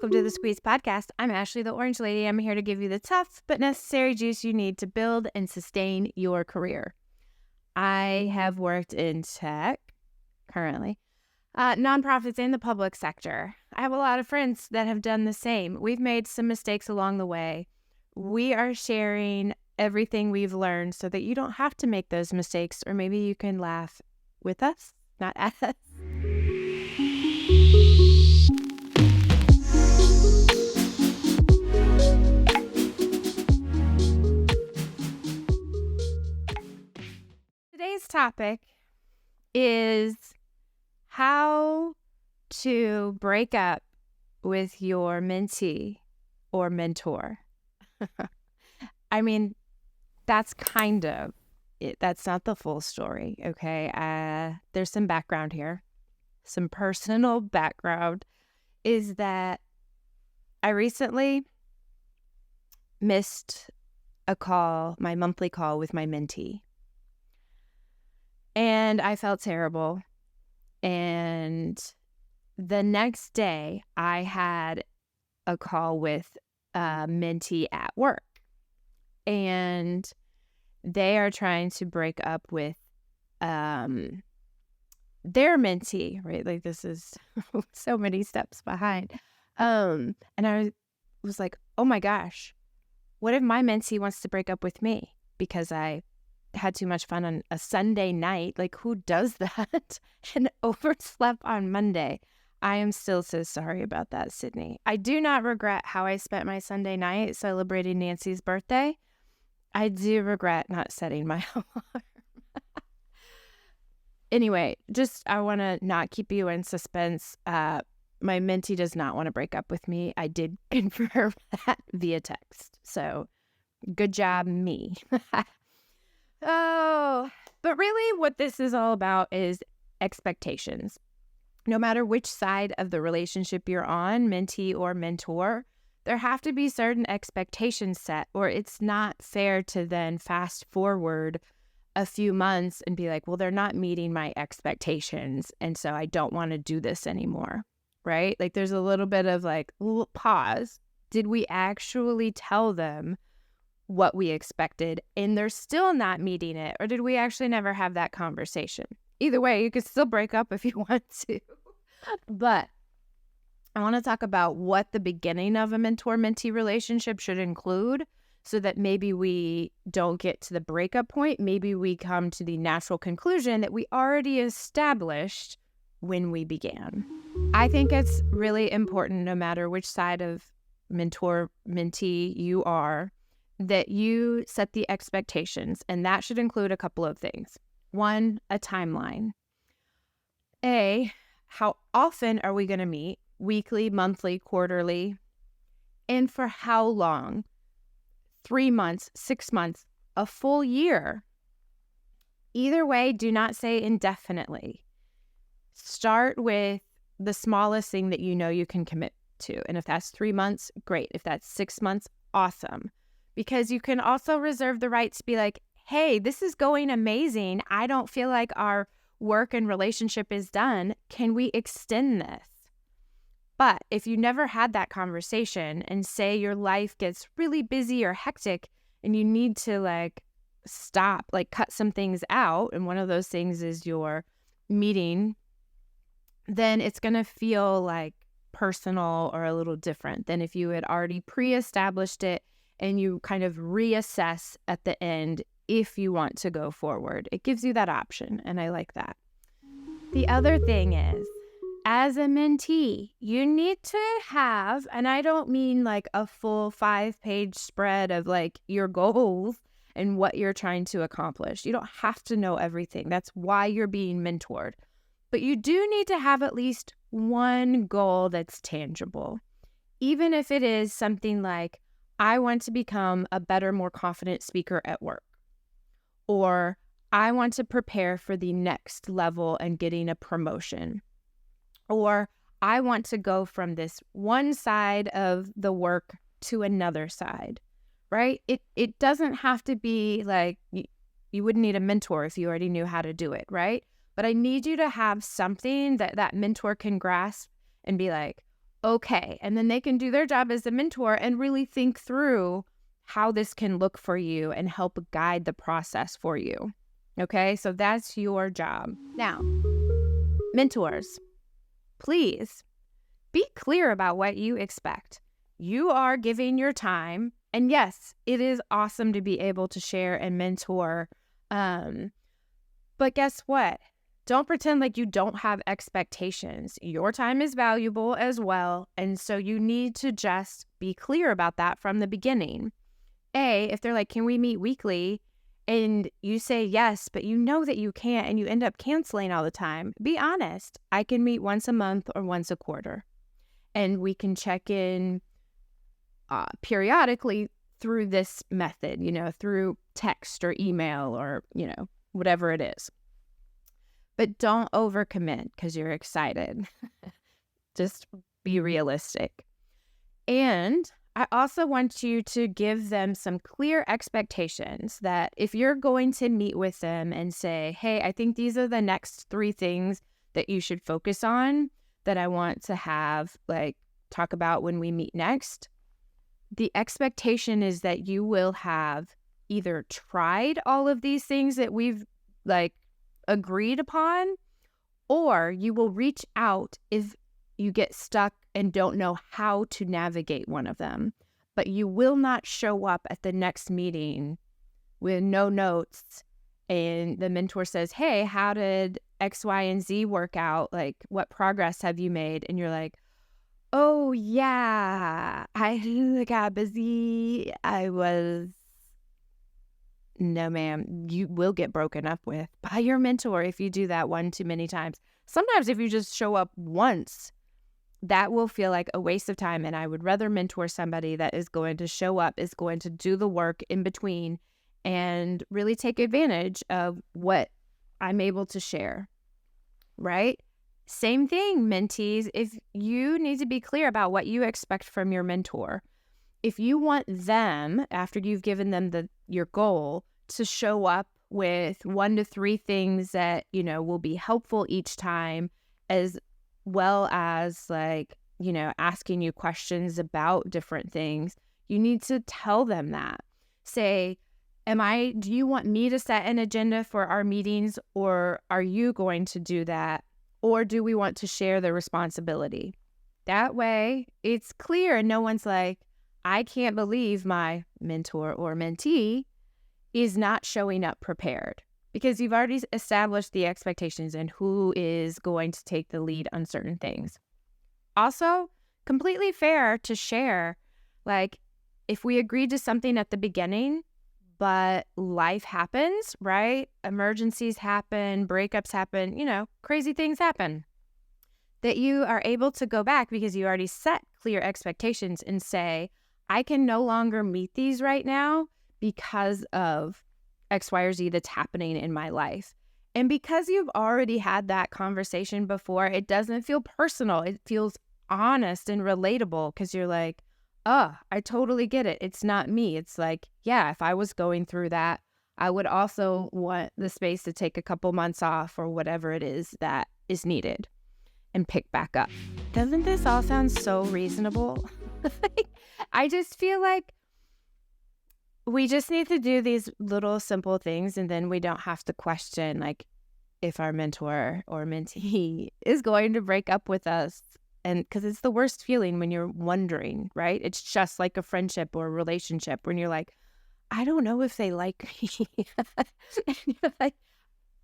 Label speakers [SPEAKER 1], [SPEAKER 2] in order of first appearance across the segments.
[SPEAKER 1] welcome to the Squeeze podcast. I'm Ashlea, the Orange Lady. I'm here to give you the tough but necessary juice you need to build and sustain your career. I have worked in tech currently, nonprofits, and the public sector. I have a lot of friends that have done the same. We've made some mistakes along the way. We are sharing everything we've learned so that you don't have to make those mistakes, or maybe you can laugh with us, not at us. Today's topic is how to break up with your mentee or mentor. I mean, that's kind of it. That's not the full story, okay? There's some background here. Some personal background is that I recently missed a call, my monthly call with my mentee. And I felt terrible. And the next day, I had a call with a mentee at work. And they are trying to break up with their mentee, right? Like, this is so many steps behind. And I was like, oh my gosh, what if my mentee wants to break up with me because I had too much fun on a Sunday night? Like, who does that? And overslept on Monday. I am still so sorry about that, Sydney. I do not regret how I spent my Sunday night celebrating Nancy's birthday. I do regret not setting my alarm. Anyway, I want to not keep you in suspense. My mentee does not want to break up with me. I did confirm that via text. So good job, me. Oh, but really what this is all about is expectations. No matter which side of the relationship you're on, mentee or mentor, there have to be certain expectations set, or it's not fair to then fast forward a few months and be like, well, they're not meeting my expectations, and so I don't want to do this anymore, right? Like, there's a little bit of like, pause. Did we actually tell them what we expected and they're still not meeting it? Or did we actually never have that conversation? Either way, you could still break up if you want to. But I want to talk about what the beginning of a mentor-mentee relationship should include, so that maybe we don't get to the breakup point. Maybe we come to the natural conclusion that we already established when we began. I think it's really important, no matter which side of mentor-mentee you are, that you set the expectations, and that should include a couple of things. One, a timeline. How often are we going to meet? Weekly, monthly, quarterly? And for how long? 3 months, 6 months, a full year? Either way, do not say indefinitely. Start with the smallest thing that you know you can commit to. And if that's 3 months, great. If that's 6 months, awesome. Because you can also reserve the right to be like, hey, this is going amazing. I don't feel like our work and relationship is done. Can we extend this? But if you never had that conversation, and say your life gets really busy or hectic and you need to like stop, like cut some things out, and one of those things is your meeting, then it's going to feel like personal or a little different than if you had already pre-established it and you kind of reassess at the end if you want to go forward. It gives you that option, and I like that. The other thing is, as a mentee, you need to have, and I don't mean like a full 5-page spread of like your goals and what you're trying to accomplish. You don't have to know everything. That's why you're being mentored. But you do need to have at least one goal that's tangible. Even if it is something like, I want to become a better, more confident speaker at work. Or I want to prepare for the next level and getting a promotion. Or I want to go from this one side of the work to another side, right? It doesn't have to be like, you wouldn't need a mentor if you already knew how to do it, right? But I need you to have something that mentor can grasp and be like, okay. And then they can do their job as a mentor and really think through how this can look for you and help guide the process for you. Okay, so that's your job. Now, mentors, please be clear about what you expect. You are giving your time, and yes, it is awesome to be able to share and mentor. But guess what? Don't pretend like you don't have expectations. Your time is valuable as well, and so you need to just be clear about that from the beginning. If they're like, can we meet weekly? And you say yes, but you know that you can't and you end up canceling all the time, be honest. I can meet once a month or once a quarter. And we can check in periodically through this method, through text or email or, whatever it is. But don't overcommit because you're excited. Just be realistic. And I also want you to give them some clear expectations that if you're going to meet with them and say, hey, I think these are the next 3 things that you should focus on that I want to have, talk about when we meet next. The expectation is that you will have either tried all of these things that we've agreed upon, or you will reach out if you get stuck and don't know how to navigate one of them. But you will not show up at the next meeting with no notes and the mentor says, hey, how did X, Y, and Z work out? What progress have you made? And you're like, oh yeah, I got busy. No, ma'am, you will get broken up with by your mentor if you do that one too many times. Sometimes if you just show up once, that will feel like a waste of time. And I would rather mentor somebody that is going to show up, is going to do the work in between and really take advantage of what I'm able to share, right? Same thing, mentees. If you need to be clear about what you expect from your mentor, if you want them, after you've given them your goal, to show up with 1 to 3 things that, will be helpful each time, as well as asking you questions about different things, you need to tell them that. Say, do you want me to set an agenda for our meetings, or are you going to do that? Or do we want to share the responsibility? That way it's clear and no one's like, I can't believe my mentor or mentee is not showing up prepared, because you've already established the expectations and who is going to take the lead on certain things. Also, completely fair to share, if we agreed to something at the beginning, but life happens, right? Emergencies happen, breakups happen, crazy things happen, that you are able to go back because you already set clear expectations and say, I can no longer meet these right now because of X, Y, or Z that's happening in my life. And because you've already had that conversation before, it doesn't feel personal. It feels honest and relatable because you're like, oh, I totally get it. It's not me. It's like, yeah, if I was going through that, I would also want the space to take a couple months off or whatever it is that is needed and pick back up. Doesn't this all sound so reasonable? I just feel like we just need to do these little simple things, and then we don't have to question if our mentor or mentee is going to break up with us. And because it's the worst feeling when you're wondering, right? It's just like a friendship or a relationship when you're like, I don't know if they like me. And you're like,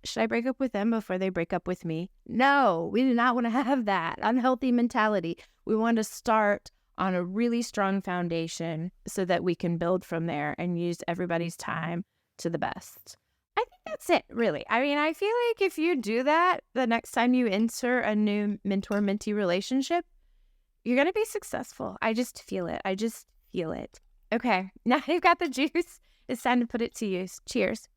[SPEAKER 1] should I break up with them before they break up with me? No, we do not want to have that unhealthy mentality. We want to start on a really strong foundation so that we can build from there and use everybody's time to the best. I think that's it, really. I mean, I feel like if you do that, the next time you enter a new mentor-mentee relationship, you're going to be successful. I just feel it. Okay, now you've got the juice. It's time to put it to use. Cheers.